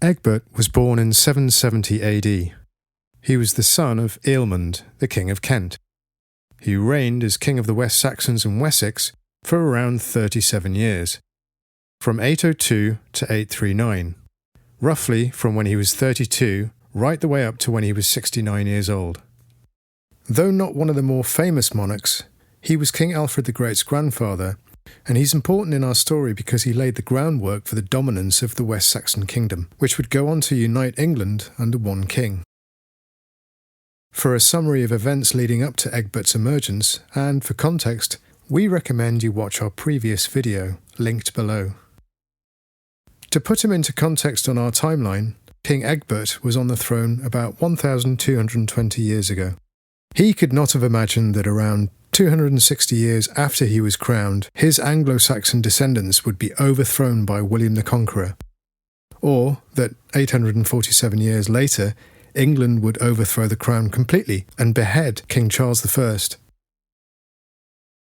Egbert was born in 770 AD. He was the son of Ealhmund, the King of Kent. He reigned as King of the West Saxons and Wessex for around 37 years, from 802 to 839, roughly from when he was 32 right the way up to when he was 69 years old. Though not one of the more famous monarchs, he was King Alfred the Great's grandfather, and he's important in our story because he laid the groundwork for the dominance of the West Saxon kingdom, which would go on to unite England under one king. For a summary of events leading up to Egbert's emergence, and for context, we recommend you watch our previous video, linked below. To put him into context on our timeline, King Egbert was on the throne about 1,220 years ago. He could not have imagined that around 260 years after he was crowned, his Anglo-Saxon descendants would be overthrown by William the Conqueror, or that 847 years later, England would overthrow the crown completely and behead King Charles I.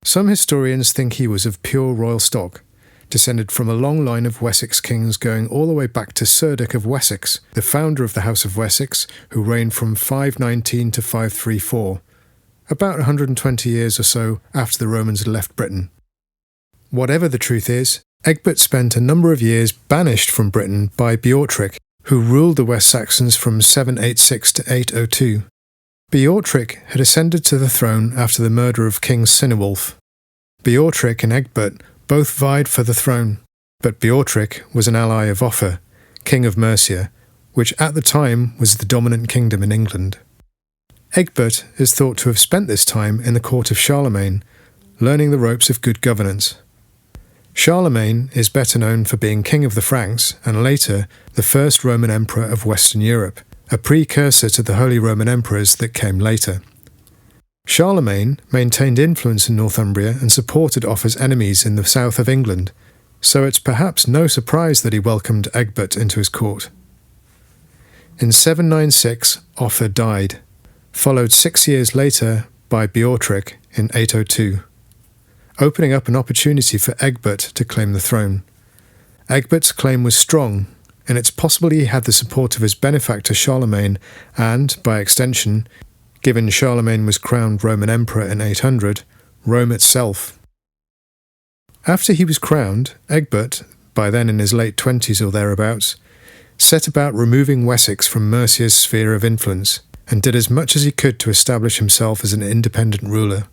Some historians think he was of pure royal stock, descended from a long line of Wessex kings going all the way back to Cerdic of Wessex, the founder of the House of Wessex, who reigned from 519 to 534, about 120 years or so after the Romans had left Britain. Whatever the truth is, Egbert spent a number of years banished from Britain by Beorhtric, who ruled the West Saxons from 786 to 802. Beorhtric had ascended to the throne after the murder of King Sinewulf. Beorhtric and Egbert both vied for the throne, but Beorhtric was an ally of Offa, King of Mercia, which at the time was the dominant kingdom in England. Egbert is thought to have spent this time in the court of Charlemagne, learning the ropes of good governance. Charlemagne is better known for being king of the Franks and later the first Roman emperor of Western Europe, a precursor to the Holy Roman emperors that came later. Charlemagne maintained influence in Northumbria and supported Offa's enemies in the south of England, so it's perhaps no surprise that he welcomed Egbert into his court. In 796, Offa died, followed 6 years later by Beorhtric in 802. Opening up an opportunity for Egbert to claim the throne. Egbert's claim was strong, and it's possible he had the support of his benefactor Charlemagne and, by extension, given Charlemagne was crowned Roman Emperor in 800, Rome itself. After he was crowned, Egbert, by then in his late 20s or thereabouts, set about removing Wessex from Mercia's sphere of influence, and did as much as he could to establish himself as an independent ruler.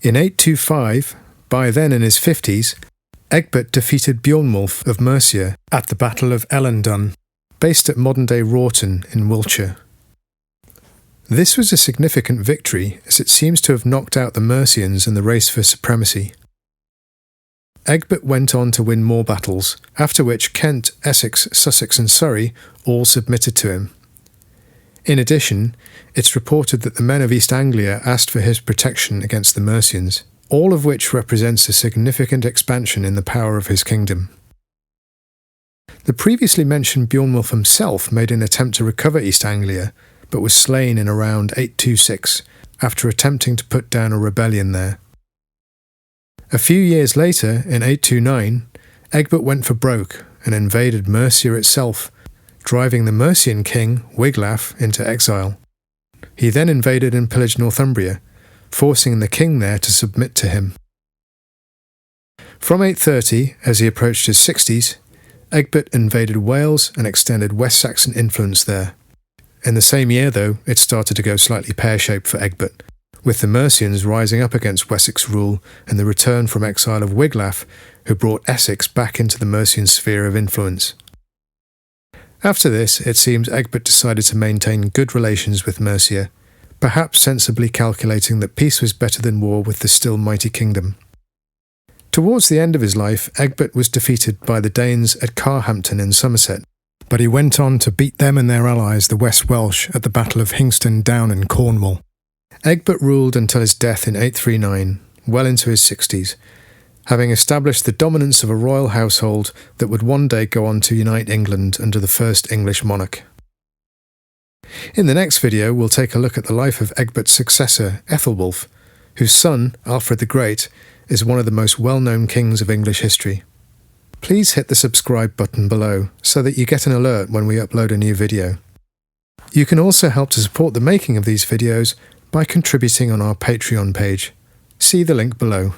In 825, by then in his 50s, Egbert defeated Beornwulf of Mercia at the Battle of Ellendun, based at modern-day Wroughton in Wiltshire. This was a significant victory, as it seems to have knocked out the Mercians in the race for supremacy. Egbert went on to win more battles, after which Kent, Essex, Sussex and Surrey all submitted to him. In addition, it's reported that the men of East Anglia asked for his protection against the Mercians, all of which represents a significant expansion in the power of his kingdom. The previously mentioned Beornwulf himself made an attempt to recover East Anglia, but was slain in around 826 after attempting to put down a rebellion there. A few years later, in 829, Egbert went for broke and invaded Mercia itself, driving the Mercian king, Wiglaf, into exile. He then invaded and pillaged Northumbria, forcing the king there to submit to him. From 830, as he approached his 60s, Egbert invaded Wales and extended West Saxon influence there. In the same year, though, it started to go slightly pear-shaped for Egbert, with the Mercians rising up against Wessex rule and the return from exile of Wiglaf, who brought Essex back into the Mercian sphere of influence. After this, it seems Egbert decided to maintain good relations with Mercia, perhaps sensibly calculating that peace was better than war with the still mighty kingdom. Towards the end of his life, Egbert was defeated by the Danes at Carhampton in Somerset, but he went on to beat them and their allies, the West Welsh, at the Battle of Hingston Down in Cornwall. Egbert ruled until his death in 839, well into his 60s, having established the dominance of a royal household that would one day go on to unite England under the first English monarch. In the next video, we'll take a look at the life of Egbert's successor, Ethelwulf, whose son, Alfred the Great, is one of the most well-known kings of English history. Please hit the subscribe button below so that you get an alert when we upload a new video. You can also help to support the making of these videos by contributing on our Patreon page. See the link below.